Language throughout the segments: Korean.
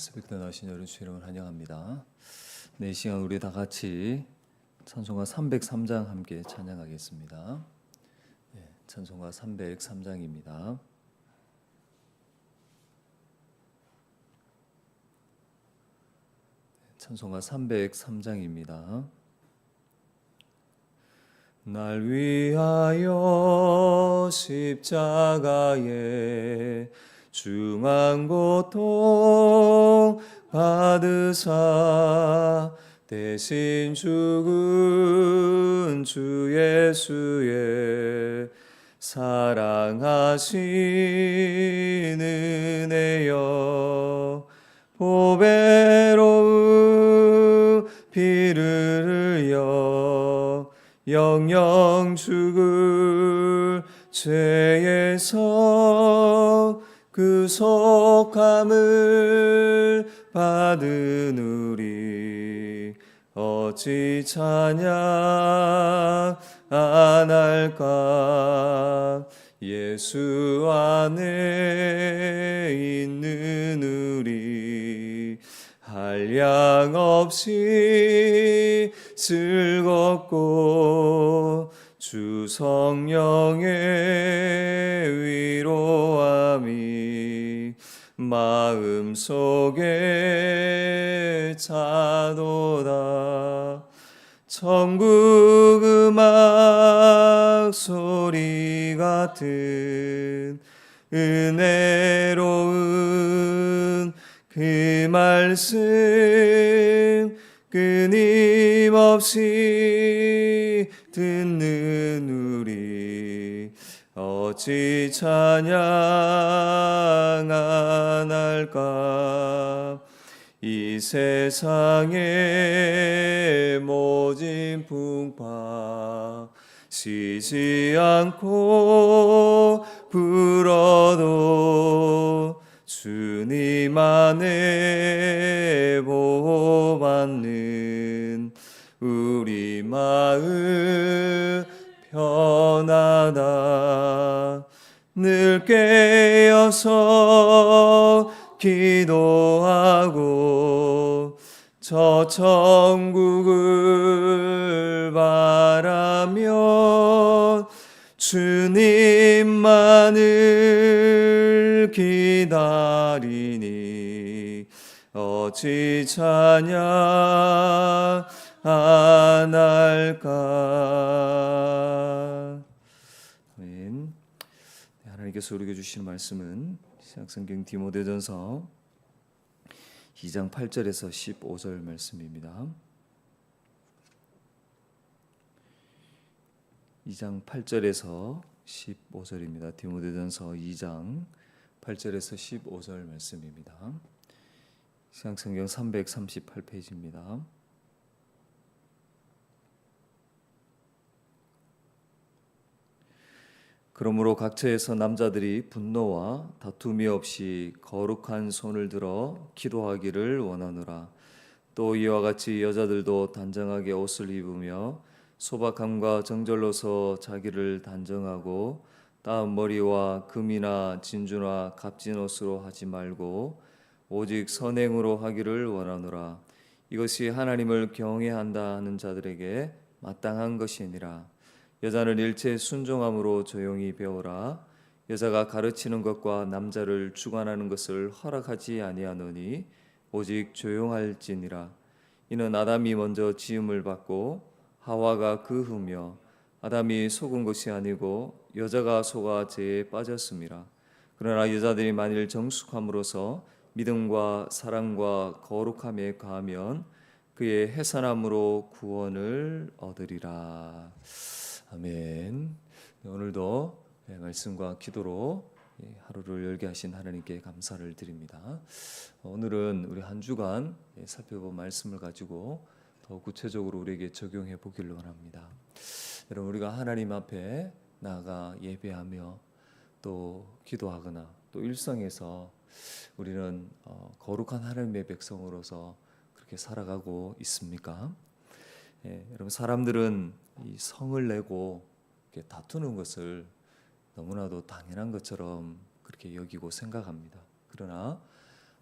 새벽에 나오신 여러분 주 이름을 환영합니다. 네, 이 시간 우리 다 같이 찬송가 303장 함께 찬양하겠습니다. 네, 찬송가 303장입니다. 찬송가 303장입니다. 날 위하여 십자가에 중한 고통 받으사 대신 죽은 주 예수의 사랑하신 은혜여 보배로운 피를 흘려 영영 죽을 죄에서 구속함을 받은 우리 어찌 찬양 안 할까. 예수 안에 있는 우리 한량없이 즐겁고 주 성령의 위로함이 마음속에 차도다. 천국 음악 소리 같은 은혜로운 그 말씀 끊임없이 듣는 우리 어찌 찬양 안 할까. 이 세상의 모진 풍파 쉬지 않고 불어도 주님 안에 보호받는 우리 마음 편하다. 늘 깨어서 기도하고 저 천국을 바라며 주님만을 기다리니 어찌 찬양 안 할까. 아멘. 하나님께서 우리에게 주시는 말씀은 신약성경 디모데전서 2장 8절에서 15절 말씀입니다. 2장 8절에서 15절입니다. 디모데전서 2장 8절에서 15절 말씀입니다. 신약성경 338페이지입니다. 그러므로 각처에서 남자들이 분노와 다툼이 없이 거룩한 손을 들어 기도하기를 원하노라. 또 이와 같이 여자들도 단정하게 옷을 입으며 소박함과 정절로서 자기를 단정하고 따은 머리와 금이나 진주나 값진 옷으로 하지 말고 오직 선행으로 하기를 원하노라. 이것이 하나님을 경외한다 하는 자들에게 마땅한 것이니라. 여자는 일체 순종함으로 조용히 배우라. 여자가 가르치는 것과 남자를 주관하는 것을 허락하지 아니하노니 오직 조용할지니라. 이는 아담이 먼저 지음을 받고 하와가 그 후며 아담이 속은 것이 아니고 여자가 속아 죄에 빠졌음이라. 그러나 여자들이 만일 정숙함으로써 믿음과 사랑과 거룩함에 가하면 그의 해산함으로 구원을 얻으리라. 아멘. 오늘도 말씀과 기도로 하루를 열게 하신 하나님께 감사를 드립니다. 오늘은 우리 한 주간 살펴본 말씀을 가지고 더 구체적으로 우리에게 적용해 보기를 원합니다. 여러분, 우리가 하나님 앞에 나아가 예배하며 또 기도하거나 또 일상에서 우리는 거룩한 하나님의 백성으로서 그렇게 살아가고 있습니까? 여러분, 사람들은 이 성을 내고 이렇게 다투는 것을 너무나도 당연한 것처럼 그렇게 여기고 생각합니다. 그러나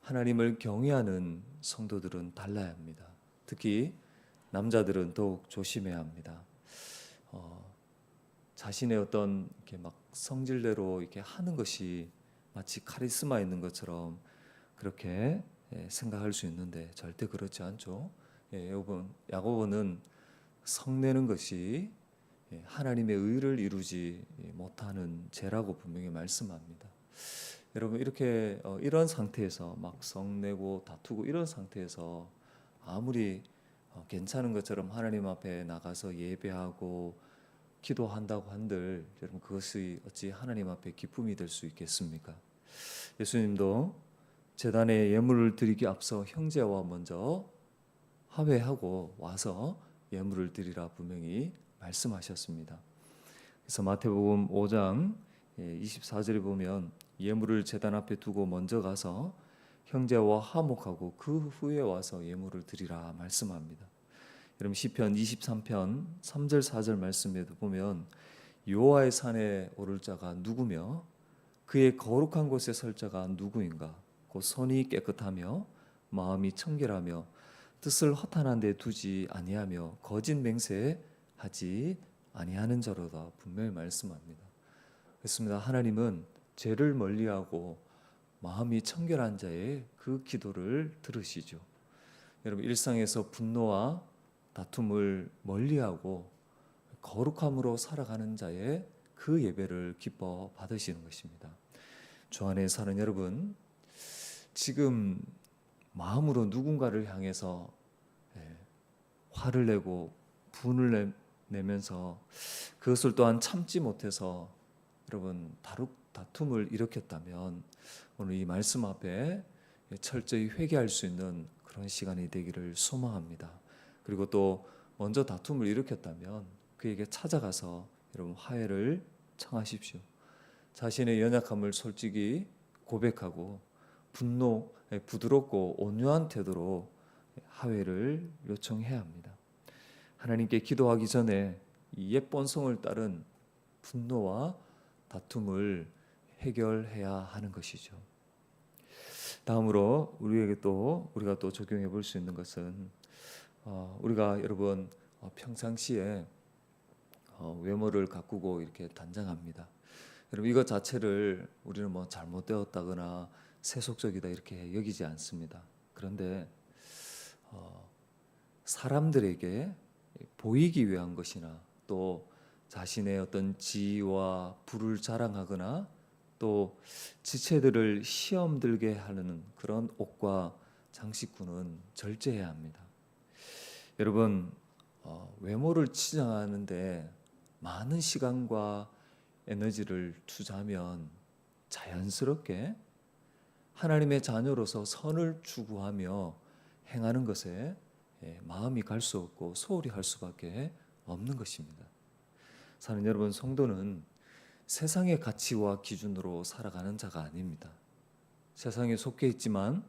하나님을 경외하는 성도들은 달라야 합니다. 특히 남자들은 더욱 조심해야 합니다. 자신의 어떤 이렇게 막 성질대로 이렇게 하는 것이 마치 카리스마 있는 것처럼 그렇게 생각할 수 있는데 절대 그렇지 않죠. 야고보는 성내는 것이 하나님의 의를 이루지 못하는 죄라고 분명히 말씀합니다. 여러분 이렇게 이런 상태에서 막 성내고 다투고 이런 상태에서 아무리 괜찮은 것처럼 하나님 앞에 나가서 예배하고 기도한다고 한들 여러분 그것이 어찌 하나님 앞에 기쁨이 될 수 있겠습니까? 예수님도 제단에 예물을 드리기 앞서 형제와 먼저 화해하고 와서 예물을 드리라 분명히 말씀하셨습니다. 그래서 마태복음 5장 24절에 보면 예물을 제단 앞에 두고 먼저 가서 형제와 화목하고 그 후에 와서 예물을 드리라 말씀합니다. 여러분 시편 23편 3절 4절 말씀에도 보면 여호와의 산에 오를 자가 누구며 그의 거룩한 곳에 설 자가 누구인가? 곧 손이 깨끗하며 마음이 청결하며 뜻을 허탄한 데 두지 아니하며 거짓 맹세하지 아니하는 자로다 분명히 말씀합니다. 그렇습니다. 하나님은 죄를 멀리하고 마음이 청결한 자의 그 기도를 들으시죠. 여러분 일상에서 분노와 다툼을 멀리하고 거룩함으로 살아가는 자의 그 예배를 기뻐 받으시는 것입니다. 주 안에 사는 여러분, 지금 마음으로 누군가를 향해서 화를 내고 분을 내면서 그것을 또한 참지 못해서 여러분 다툼을 일으켰다면 오늘 이 말씀 앞에 철저히 회개할 수 있는 그런 시간이 되기를 소망합니다. 그리고 또 먼저 다툼을 일으켰다면 그에게 찾아가서 여러분 화해를 청하십시오. 자신의 연약함을 솔직히 고백하고 부드럽고 온유한 태도로 화해를 요청해야 합니다. 하나님께 기도하기 전에 이 옛 본성을 따른 분노와 다툼을 해결해야 하는 것이죠. 다음으로 우리가 또 적용해 볼 수 있는 것은 우리가 여러분 평상시에 외모를 가꾸고 이렇게 단장합니다. 여러분 이것 자체를 우리는 뭐 잘못되었다거나 세속적이다 이렇게 여기지 않습니다. 그런데 사람들에게 보이기 위한 것이나 또 자신의 어떤 지위와 부를 자랑하거나 또 지체들을 시험 들게 하는 그런 옷과 장식구는 절제해야 합니다. 여러분 외모를 치장하는데 많은 시간과 에너지를 투자하면 자연스럽게 하나님의 자녀로서 선을 추구하며 행하는 것에 마음이 갈 수 없고 소홀히 할 수밖에 없는 것입니다. 사는 여러분, 성도는 세상의 가치와 기준으로 살아가는 자가 아닙니다. 세상에 속해 있지만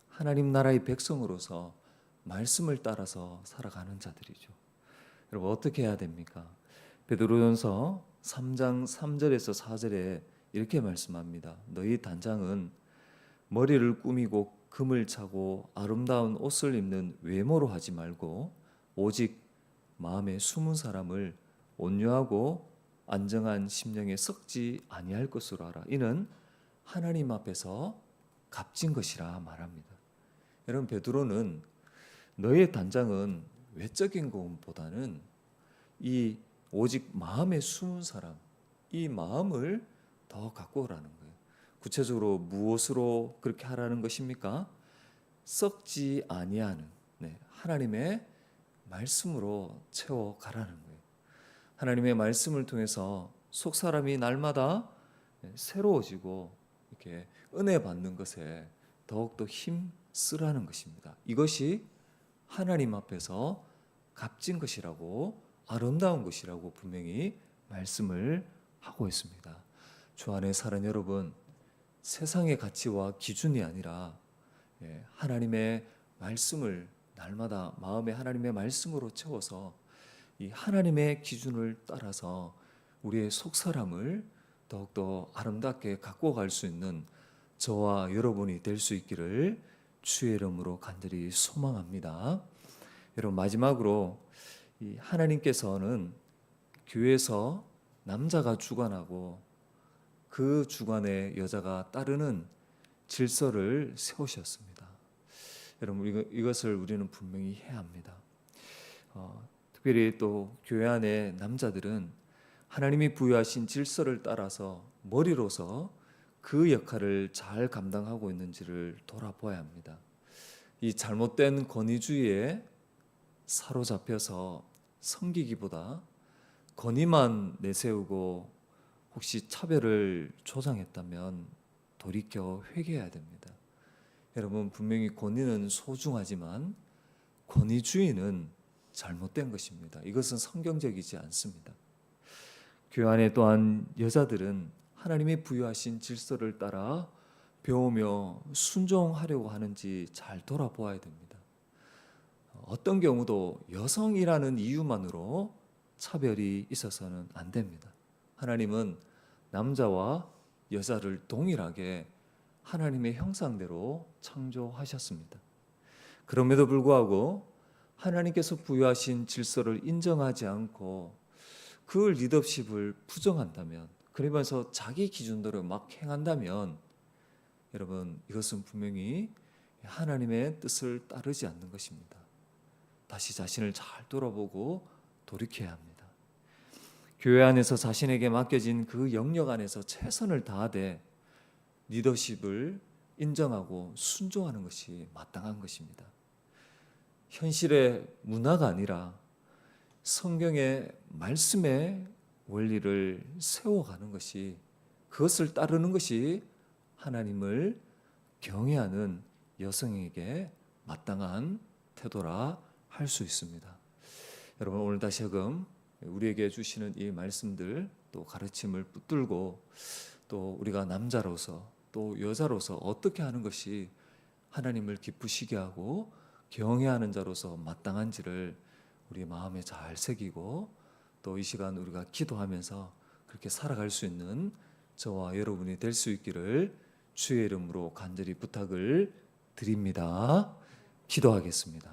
하나님 나라의 백성으로서 말씀을 따라서 살아가는 자들이죠. 여러분 어떻게 해야 됩니까? 베드로전서 3장 3절에서 4절에 이렇게 말씀합니다. 너희 단장은 머리를 꾸미고 금을 차고 아름다운 옷을 입는 외모로 하지 말고 오직 마음에 숨은 사람을 온유하고 안정한 심령에 썩지 아니할 것으로 하라. 이는 하나님 앞에서 값진 것이라 말합니다. 여러분 베드로는 너의 단장은 외적인 것보다는 이 오직 마음에 숨은 사람, 이 마음을 더 갖고 오라는 거예요. 구체적으로 무엇으로 그렇게 하라는 것입니까? 썩지 아니하는 하나님의 말씀으로 채워가라는 거예요. 하나님의 말씀을 통해서 속 사람이 날마다 새로워지고 이렇게 은혜 받는 것에 더욱더 힘 쓰라는 것입니다. 이것이 하나님 앞에서 값진 것이라고 아름다운 것이라고 분명히 말씀을 하고 있습니다. 주 안에 사는 여러분, 세상의 가치와 기준이 아니라 하나님의 말씀을 날마다 마음에 하나님의 말씀으로 채워서 이 하나님의 기준을 따라서 우리의 속사람을 더욱더 아름답게 갖고 갈 수 있는 저와 여러분이 될 수 있기를 주의 이름으로 간절히 소망합니다. 여러분, 마지막으로 이 하나님께서는 교회에서 남자가 주관하고 그 주관에 여자가 따르는 질서를 세우셨습니다. 여러분, 이것을 우리는 분명히 해야 합니다. 특별히 또 교회 안에 남자들은 하나님이 부여하신 질서를 따라서 머리로서 그 역할을 잘 감당하고 있는지를 돌아보아야 합니다. 이 잘못된 권위주의에 사로잡혀서 섬기기보다 권위만 내세우고 혹시 차별을 조장했다면 돌이켜 회개해야 됩니다. 여러분, 분명히 권위는 소중하지만 권위주의는 잘못된 것입니다. 이것은 성경적이지 않습니다. 교회 안에 또한 여자들은 하나님이 부여하신 질서를 따라 배우며 순종하려고 하는지 잘 돌아보아야 됩니다. 어떤 경우도 여성이라는 이유만으로 차별이 있어서는 안 됩니다. 하나님은 남자와 여자를 동일하게 하나님의 형상대로 창조하셨습니다. 그럼에도 불구하고 하나님께서 부여하신 질서를 인정하지 않고 그 리더십을 부정한다면, 그러면서 자기 기준대로 막 행한다면 여러분, 이것은 분명히 하나님의 뜻을 따르지 않는 것입니다. 다시 자신을 잘 돌아보고 돌이켜야 합니다. 교회 안에서 자신에게 맡겨진 그 영역 안에서 최선을 다하되 리더십을 인정하고 순종하는 것이 마땅한 것입니다. 현실의 문화가 아니라 성경의 말씀의 원리를 세워가는 것이, 그것을 따르는 것이 하나님을 경외하는 여성에게 마땅한 태도라 할 수 있습니다. 여러분, 오늘 다시금 우리에게 주시는 이 말씀들, 또 가르침을 붙들고 또 우리가 남자로서 또 여자로서 어떻게 하는 것이 하나님을 기쁘시게 하고 경외하는 자로서 마땅한지를 우리 마음에 잘 새기고, 또 이 시간 우리가 기도하면서 그렇게 살아갈 수 있는 저와 여러분이 될 수 있기를 주의 이름으로 간절히 부탁을 드립니다. 기도하겠습니다.